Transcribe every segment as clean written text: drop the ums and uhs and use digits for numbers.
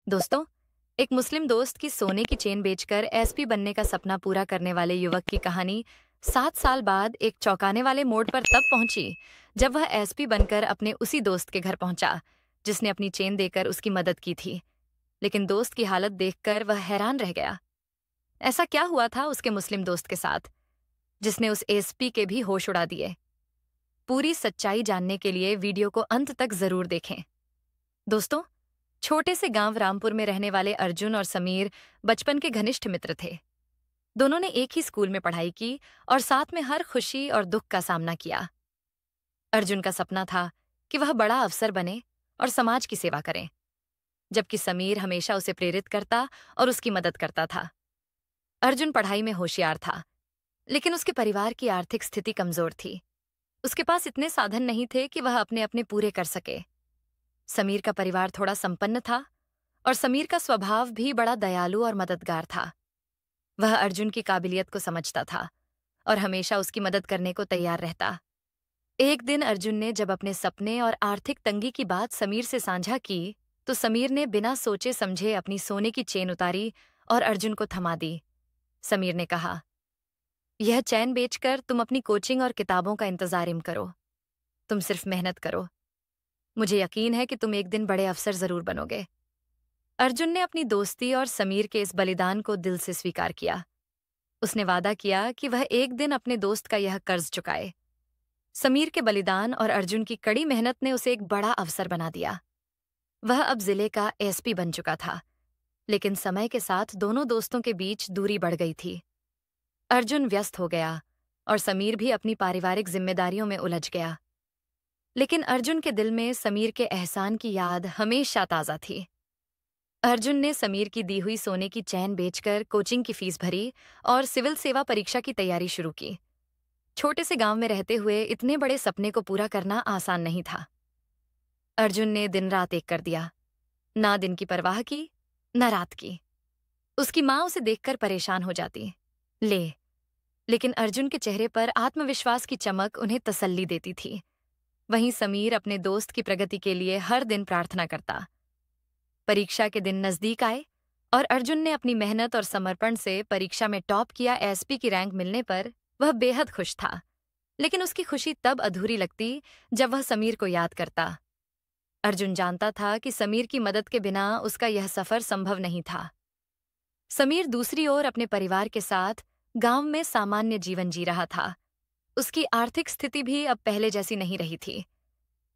दोस्तों, एक मुस्लिम दोस्त की सोने की चेन बेचकर एसपी बनने का सपना पूरा करने वाले युवक की कहानी 7 साल बाद एक चौंकाने वाले मोड़ पर तब पहुंची जब वह एसपी बनकर अपने उसी दोस्त के घर पहुंचा जिसने अपनी चेन देकर उसकी मदद की थी। लेकिन दोस्त की हालत देखकर वह हैरान रह गया। ऐसा क्या हुआ था उसके मुस्लिम दोस्त के साथ जिसने उस एसपी के भी होश उड़ा दिए? पूरी सच्चाई जानने के लिए वीडियो को अंत तक जरूर देखें। दोस्तों, छोटे से गांव रामपुर में रहने वाले अर्जुन और समीर बचपन के घनिष्ठ मित्र थे। दोनों ने एक ही स्कूल में पढ़ाई की और साथ में हर खुशी और दुख का सामना किया। अर्जुन का सपना था कि वह बड़ा अफसर बने और समाज की सेवा करे, जबकि समीर हमेशा उसे प्रेरित करता और उसकी मदद करता था। अर्जुन पढ़ाई में होशियार था, लेकिन उसके परिवार की आर्थिक स्थिति कमजोर थी। उसके पास इतने साधन नहीं थे कि वह अपने अपने पूरे कर सके। समीर का परिवार थोड़ा संपन्न था और समीर का स्वभाव भी बड़ा दयालु और मददगार था। वह अर्जुन की काबिलियत को समझता था और हमेशा उसकी मदद करने को तैयार रहता। एक दिन अर्जुन ने जब अपने सपने और आर्थिक तंगी की बात समीर से साझा की, तो समीर ने बिना सोचे समझे अपनी सोने की चेन उतारी और अर्जुन को थमा दी। समीर ने कहा, यह चैन बेचकर तुम अपनी कोचिंग और किताबों का इंतजारिम करो। तुम सिर्फ मेहनत करो। मुझे यकीन है कि तुम एक दिन बड़े अफसर जरूर बनोगे। अर्जुन ने अपनी दोस्ती और समीर के इस बलिदान को दिल से स्वीकार किया। उसने वादा किया कि वह एक दिन अपने दोस्त का यह कर्ज चुकाए। समीर के बलिदान और अर्जुन की कड़ी मेहनत ने उसे एक बड़ा अफसर बना दिया। वह अब जिले का एसपी बन चुका था, लेकिन समय के साथ दोनों दोस्तों के बीच दूरी बढ़ गई थी। अर्जुन व्यस्त हो गया और समीर भी अपनी पारिवारिक जिम्मेदारियों में उलझ गया। लेकिन अर्जुन के दिल में समीर के एहसान की याद हमेशा ताज़ा थी। अर्जुन ने समीर की दी हुई सोने की चैन बेचकर कोचिंग की फीस भरी और सिविल सेवा परीक्षा की तैयारी शुरू की। छोटे से गांव में रहते हुए इतने बड़े सपने को पूरा करना आसान नहीं था। अर्जुन ने दिन रात एक कर दिया, ना दिन की परवाह की, न रात की। उसकी माँ उसे देखकर परेशान हो जाती, लेकिन अर्जुन के चेहरे पर आत्मविश्वास की चमक उन्हें तसल्ली देती थी। वहीं समीर अपने दोस्त की प्रगति के लिए हर दिन प्रार्थना करता। परीक्षा के दिन नजदीक आए और अर्जुन ने अपनी मेहनत और समर्पण से परीक्षा में टॉप किया। एसपी की रैंक मिलने पर वह बेहद खुश था, लेकिन उसकी खुशी तब अधूरी लगती जब वह समीर को याद करता। अर्जुन जानता था कि समीर की मदद के बिना उसका यह सफर संभव नहीं था। समीर दूसरी ओर अपने परिवार के साथ गांव में सामान्य जीवन जी रहा था। उसकी आर्थिक स्थिति भी अब पहले जैसी नहीं रही थी।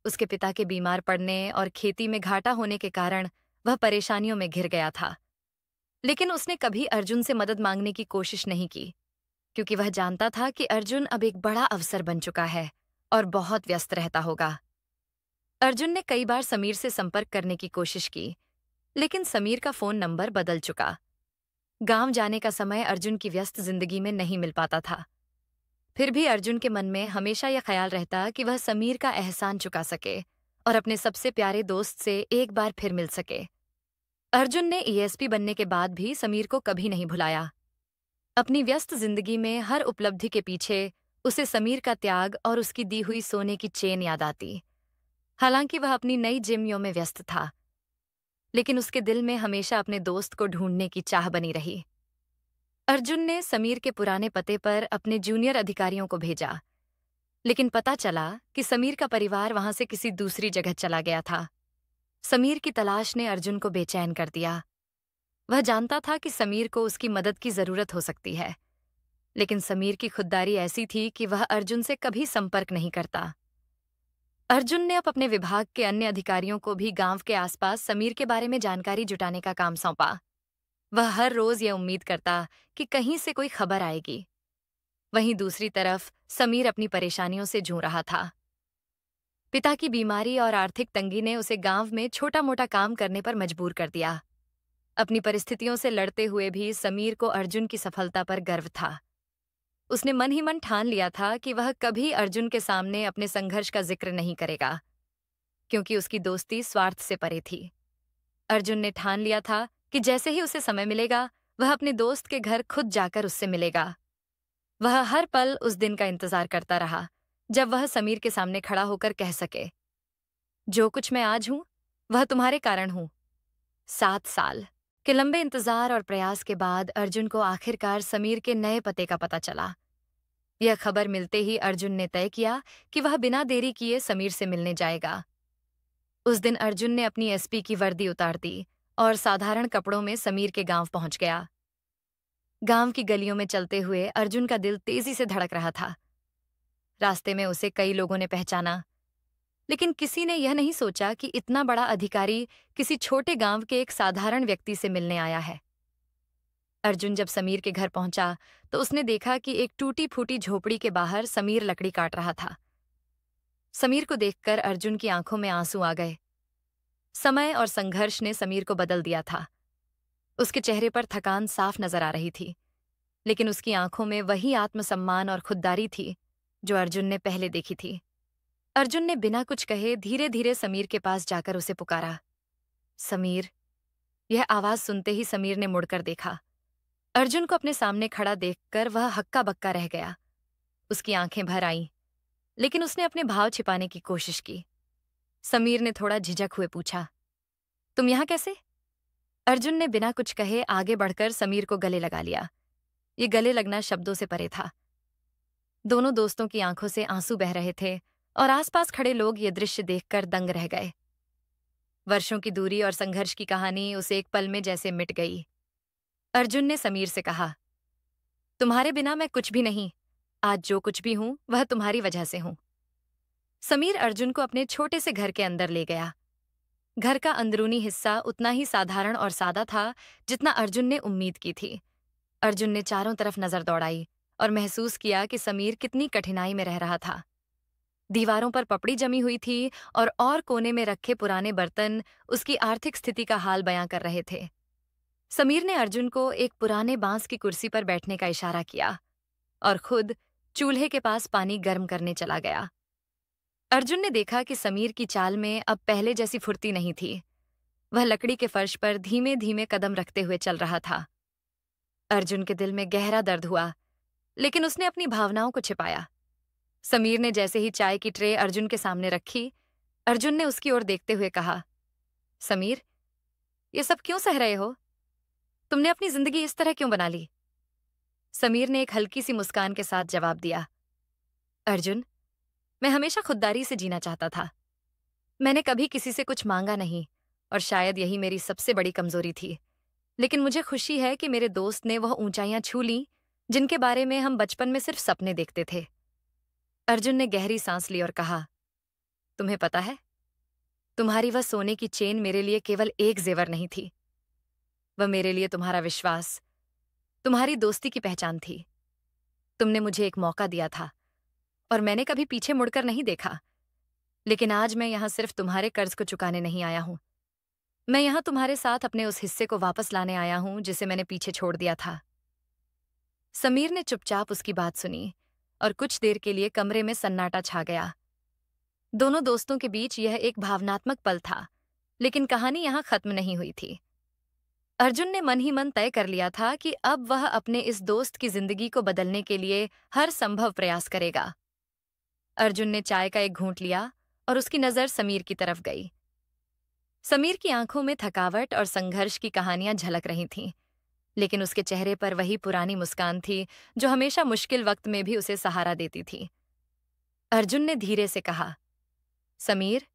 उसके पिता के बीमार पड़ने और खेती में घाटा होने के कारण वह परेशानियों में घिर गया था। लेकिन उसने कभी अर्जुन से मदद मांगने की कोशिश नहीं की, क्योंकि वह जानता था कि अर्जुन अब एक बड़ा अफसर बन चुका है और बहुत व्यस्त रहता होगा। अर्जुन ने कई बार समीर से संपर्क करने की कोशिश की, लेकिन समीर का फोन नंबर बदल चुका। गांव जाने का समय अर्जुन की व्यस्त जिंदगी में नहीं मिल पाता था। फिर भी अर्जुन के मन में हमेशा यह ख्याल रहता कि वह समीर का एहसान चुका सके और अपने सबसे प्यारे दोस्त से एक बार फिर मिल सके। अर्जुन ने ईएसपी बनने के बाद भी समीर को कभी नहीं भुलाया। अपनी व्यस्त जिंदगी में हर उपलब्धि के पीछे उसे समीर का त्याग और उसकी दी हुई सोने की चेन याद आती। हालांकि वह अपनी नई जिम्मेदारियों में व्यस्त था, लेकिन उसके दिल में हमेशा अपने दोस्त को ढूंढने की चाह बनी रही। अर्जुन ने समीर के पुराने पते पर अपने जूनियर अधिकारियों को भेजा, लेकिन पता चला कि समीर का परिवार वहां से किसी दूसरी जगह चला गया था। समीर की तलाश ने अर्जुन को बेचैन कर दिया। वह जानता था कि समीर को उसकी मदद की जरूरत हो सकती है, लेकिन समीर की खुददारी ऐसी थी कि वह अर्जुन से कभी संपर्क नहीं करता। अर्जुन ने अब अपने विभाग के अन्य अधिकारियों को भी गांव के आसपास समीर के बारे में जानकारी जुटाने का काम सौंपा। वह हर रोज यह उम्मीद करता कि कहीं से कोई खबर आएगी। वहीं दूसरी तरफ समीर अपनी परेशानियों से जूझ रहा था। पिता की बीमारी और आर्थिक तंगी ने उसे गांव में छोटा-मोटा काम करने पर मजबूर कर दिया। अपनी परिस्थितियों से लड़ते हुए भी समीर को अर्जुन की सफलता पर गर्व था। उसने मन ही मन ठान लिया था कि वह कभी अर्जुन के सामने अपने संघर्ष का जिक्र नहीं करेगा, क्योंकि उसकी दोस्ती स्वार्थ से परे थी। अर्जुन ने ठान लिया था कि जैसे ही उसे समय मिलेगा, वह अपने दोस्त के घर खुद जाकर उससे मिलेगा। वह हर पल उस दिन का इंतजार करता रहा जब वह समीर के सामने खड़ा होकर कह सके, जो कुछ मैं आज हूं वह तुम्हारे कारण हूं। 7 साल के लंबे इंतजार और प्रयास के बाद अर्जुन को आखिरकार समीर के नए पते का पता चला। यह खबर मिलते ही अर्जुन ने तय किया कि वह बिना देरी किए समीर से मिलने जाएगा। उस दिन अर्जुन ने अपनी एसपी की वर्दी उतार दी और साधारण कपड़ों में समीर के गांव पहुंच गया। गांव की गलियों में चलते हुए अर्जुन का दिल तेजी से धड़क रहा था। रास्ते में उसे कई लोगों ने पहचाना, लेकिन किसी ने यह नहीं सोचा कि इतना बड़ा अधिकारी किसी छोटे गांव के एक साधारण व्यक्ति से मिलने आया है। अर्जुन जब समीर के घर पहुंचा तो उसने देखा कि एक टूटी फूटी झोपड़ी के बाहर समीर लकड़ी काट रहा था। समीर को देखकर अर्जुन की आंखों में आंसू आ गए। समय और संघर्ष ने समीर को बदल दिया था। उसके चेहरे पर थकान साफ नजर आ रही थी, लेकिन उसकी आंखों में वही आत्मसम्मान और खुददारी थी जो अर्जुन ने पहले देखी थी। अर्जुन ने बिना कुछ कहे धीरे धीरे समीर के पास जाकर उसे पुकारा, समीर। यह आवाज सुनते ही समीर ने मुड़कर देखा। अर्जुन को अपने सामने खड़ा देखकर वह हक्का बक्का रह गया। उसकी आंखें भर आईं, लेकिन उसने अपने भाव छिपाने की कोशिश की। समीर ने थोड़ा झिझक हुए पूछा, तुम यहां कैसे? अर्जुन ने बिना कुछ कहे आगे बढ़कर समीर को गले लगा लिया। ये गले लगना शब्दों से परे था। दोनों दोस्तों की आंखों से आंसू बह रहे थे और आसपास खड़े लोग ये दृश्य देखकर दंग रह गए। वर्षों की दूरी और संघर्ष की कहानी उस एक पल में जैसे मिट गई। अर्जुन ने समीर से कहा, तुम्हारे बिना मैं कुछ भी नहीं। आज जो कुछ भी हूं वह तुम्हारी वजह से हूं। समीर अर्जुन को अपने छोटे से घर के अंदर ले गया। घर का अंदरूनी हिस्सा उतना ही साधारण और सादा था जितना अर्जुन ने उम्मीद की थी। अर्जुन ने चारों तरफ नजर दौड़ाई और महसूस किया कि समीर कितनी कठिनाई में रह रहा था। दीवारों पर पपड़ी जमी हुई थी और कोने में रखे पुराने बर्तन उसकी आर्थिक स्थिति का हाल बयां कर रहे थे। समीर ने अर्जुन को एक पुराने बांस की कुर्सी पर बैठने का इशारा किया और खुद चूल्हे के पास पानी गर्म करने चला गया। अर्जुन ने देखा कि समीर की चाल में अब पहले जैसी फुर्ती नहीं थी। वह लकड़ी के फर्श पर धीमे धीमे कदम रखते हुए चल रहा था। अर्जुन के दिल में गहरा दर्द हुआ, लेकिन उसने अपनी भावनाओं को छिपाया। समीर ने जैसे ही चाय की ट्रे अर्जुन के सामने रखी, अर्जुन ने उसकी ओर देखते हुए कहा, समीर, ये सब क्यों सह रहे हो? तुमने अपनी जिंदगी इस तरह क्यों बना ली? समीर ने एक हल्की सी मुस्कान के साथ जवाब दिया, अर्जुन, मैं हमेशा खुददारी से जीना चाहता था। मैंने कभी किसी से कुछ मांगा नहीं और शायद यही मेरी सबसे बड़ी कमजोरी थी। लेकिन मुझे खुशी है कि मेरे दोस्त ने वह ऊंचाइयां छू लीं जिनके बारे में हम बचपन में सिर्फ सपने देखते थे। अर्जुन ने गहरी सांस ली और कहा, तुम्हें पता है, तुम्हारी वह सोने की चेन मेरे लिए केवल एक जेवर नहीं थी। वह मेरे लिए तुम्हारा विश्वास, तुम्हारी दोस्ती की पहचान थी। तुमने मुझे एक मौका दिया था और मैंने कभी पीछे मुड़कर नहीं देखा। लेकिन आज मैं यहां सिर्फ तुम्हारे कर्ज को चुकाने नहीं आया हूं। मैं यहां तुम्हारे साथ अपने उस हिस्से को वापस लाने आया हूं जिसे मैंने पीछे छोड़ दिया था। समीर ने चुपचाप उसकी बात सुनी और कुछ देर के लिए कमरे में सन्नाटा छा गया। दोनों दोस्तों के बीच यह एक भावनात्मक पल था, लेकिन कहानी यहां खत्म नहीं हुई थी। अर्जुन ने मन ही मन तय कर लिया था कि अब वह अपने इस दोस्त की जिंदगी को बदलने के लिए हर संभव प्रयास करेगा। अर्जुन ने चाय का एक घूंट लिया और उसकी नजर समीर की तरफ गई। समीर की आंखों में थकावट और संघर्ष की कहानियां झलक रही थीं, लेकिन उसके चेहरे पर वही पुरानी मुस्कान थी जो हमेशा मुश्किल वक्त में भी उसे सहारा देती थी। अर्जुन ने धीरे से कहा, समीर,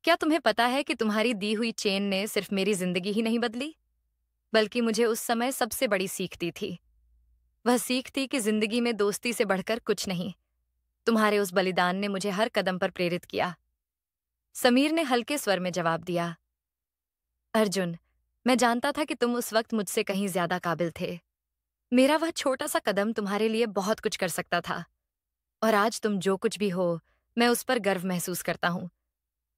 क्या तुम्हें पता है कि तुम्हारी दी हुई चेन ने सिर्फ मेरी जिंदगी ही नहीं बदली, बल्कि मुझे उस समय सबसे बड़ी सीख दी थी। वह सीख थी कि जिंदगी में दोस्ती से बढ़कर कुछ नहीं। तुम्हारे उस बलिदान ने मुझे हर कदम पर प्रेरित किया। समीर ने हल्के स्वर में जवाब दिया, अर्जुन, मैं जानता था कि तुम उस वक्त मुझसे कहीं ज्यादा काबिल थे। मेरा वह छोटा सा कदम तुम्हारे लिए बहुत कुछ कर सकता था, और आज तुम जो कुछ भी हो, मैं उस पर गर्व महसूस करता हूं।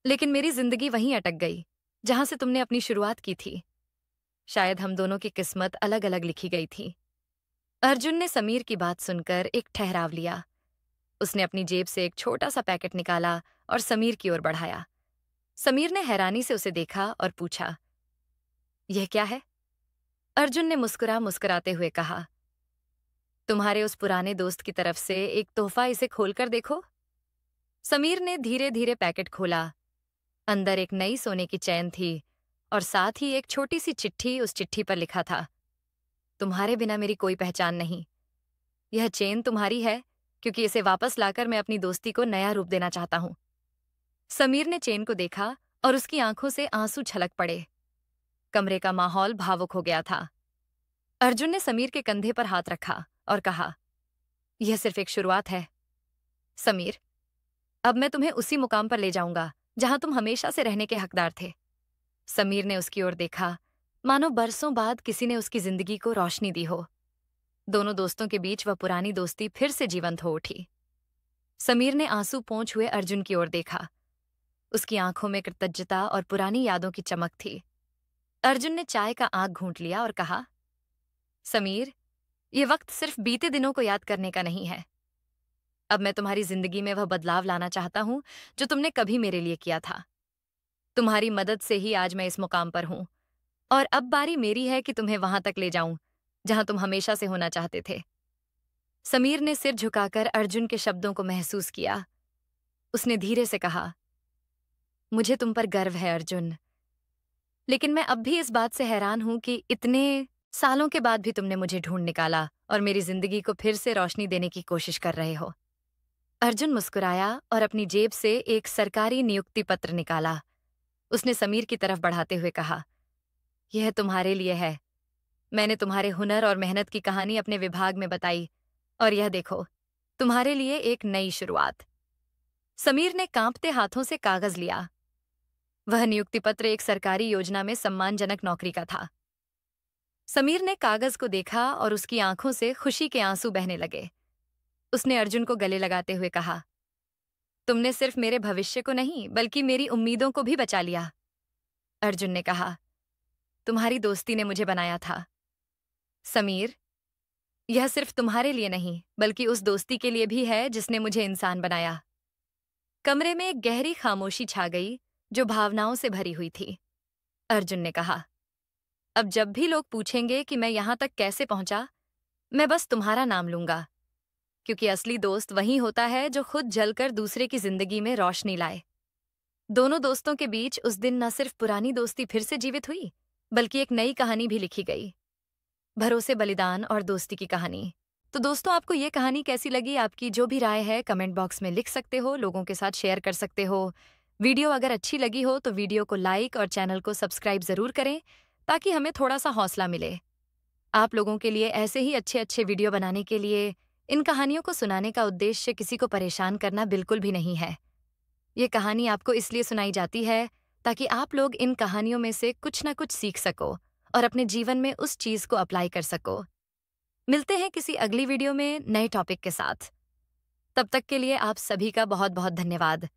लेकिन मेरी जिंदगी वहीं अटक गई जहां से तुमने अपनी शुरुआत की थी। शायद हम दोनों की किस्मत अलग अलग लिखी गई थी। अर्जुन ने समीर की बात सुनकर एक ठहराव लिया। उसने अपनी जेब से एक छोटा सा पैकेट निकाला और समीर की ओर बढ़ाया। समीर ने हैरानी से उसे देखा और पूछा, यह क्या है? अर्जुन ने मुस्कुराते हुए कहा, तुम्हारे उस पुराने दोस्त की तरफ से एक तोहफा, इसे खोलकर देखो। समीर ने धीरे धीरे पैकेट खोला। अंदर एक नई सोने की चैन थी और साथ ही एक छोटी सी चिट्ठी उस चिट्ठी पर लिखा था, तुम्हारे बिना मेरी कोई पहचान नहीं। यह चेन तुम्हारी है क्योंकि इसे वापस लाकर मैं अपनी दोस्ती को नया रूप देना चाहता हूं। समीर ने चेन को देखा और उसकी आंखों से आंसू छलक पड़े। कमरे का माहौल भावुक हो गया था। अर्जुन ने समीर के कंधे पर हाथ रखा और कहा, यह सिर्फ एक शुरुआत है। समीर, अब मैं तुम्हें उसी मुकाम पर ले जाऊंगा जहां तुम हमेशा से रहने के हकदार थे। समीर ने उसकी ओर देखा, मानो बरसों बाद किसी ने उसकी जिंदगी को रोशनी दी हो। दोनों दोस्तों के बीच वह पुरानी दोस्ती फिर से जीवंत हो उठी। समीर ने आंसू पोंछ हुए अर्जुन की ओर देखा। उसकी आंखों में कृतज्ञता और पुरानी यादों की चमक थी। अर्जुन ने चाय का आग घूंट लिया और कहा, समीर, ये वक्त सिर्फ बीते दिनों को याद करने का नहीं है। अब मैं तुम्हारी जिंदगी में वह बदलाव लाना चाहता हूं जो तुमने कभी मेरे लिए किया था। तुम्हारी मदद से ही आज मैं इस मुकाम पर हूं और अब बारी मेरी है कि तुम्हें वहां तक ले जाऊं जहां तुम हमेशा से होना चाहते थे। समीर ने सिर झुकाकर अर्जुन के शब्दों को महसूस किया। उसने धीरे से कहा, मुझे तुम पर गर्व है अर्जुन, लेकिन मैं अब भी इस बात से हैरान हूं कि इतने सालों के बाद भी तुमने मुझे ढूंढ निकाला और मेरी जिंदगी को फिर से रोशनी देने की कोशिश कर रहे हो। अर्जुन मुस्कुराया और अपनी जेब से एक सरकारी नियुक्ति पत्र निकाला। उसने समीर की तरफ बढ़ाते हुए कहा, यह तुम्हारे लिए है। मैंने तुम्हारे हुनर और मेहनत की कहानी अपने विभाग में बताई और यह देखो, तुम्हारे लिए एक नई शुरुआत। समीर ने कांपते हाथों से कागज लिया। वह नियुक्ति पत्र एक सरकारी योजना में सम्मानजनक नौकरी का था। समीर ने कागज को देखा और उसकी आंखों से खुशी के आंसू बहने लगे। उसने अर्जुन को गले लगाते हुए कहा, तुमने सिर्फ मेरे भविष्य को नहीं बल्कि मेरी उम्मीदों को भी बचा लिया। अर्जुन ने कहा, तुम्हारी दोस्ती ने मुझे बनाया था। समीर, यह सिर्फ तुम्हारे लिए नहीं बल्कि उस दोस्ती के लिए भी है जिसने मुझे इंसान बनाया। कमरे में एक गहरी खामोशी छा गई जो भावनाओं से भरी हुई थी। अर्जुन ने कहा, अब जब भी लोग पूछेंगे कि मैं यहां तक कैसे पहुंचा, मैं बस तुम्हारा नाम लूंगा, क्योंकि असली दोस्त वही होता है जो खुद जलकर दूसरे की जिंदगी में रोशनी लाए। दोनों दोस्तों के बीच उस दिन न सिर्फ पुरानी दोस्ती फिर से जीवित हुई बल्कि एक नई कहानी भी लिखी गई, भरोसे, बलिदान और दोस्ती की कहानी। तो दोस्तों, आपको ये कहानी कैसी लगी? आपकी जो भी राय है कमेंट बॉक्स में लिख सकते हो, लोगों के साथ शेयर कर सकते हो। वीडियो अगर अच्छी लगी हो तो वीडियो को लाइक और चैनल को सब्सक्राइब जरूर करें ताकि हमें थोड़ा सा हौसला मिले। आप लोगों के लिए ऐसे ही अच्छे अच्छे वीडियो बनाने के लिए इन कहानियों को सुनाने का उद्देश्य किसी को परेशान करना बिल्कुल भी नहीं है। ये कहानी आपको इसलिए सुनाई जाती है ताकि आप लोग इन कहानियों में से कुछ ना कुछ सीख सको और अपने जीवन में उस चीज को अप्लाई कर सको। मिलते हैं किसी अगली वीडियो में नए टॉपिक के साथ। तब तक के लिए आप सभी का बहुत बहुत धन्यवाद।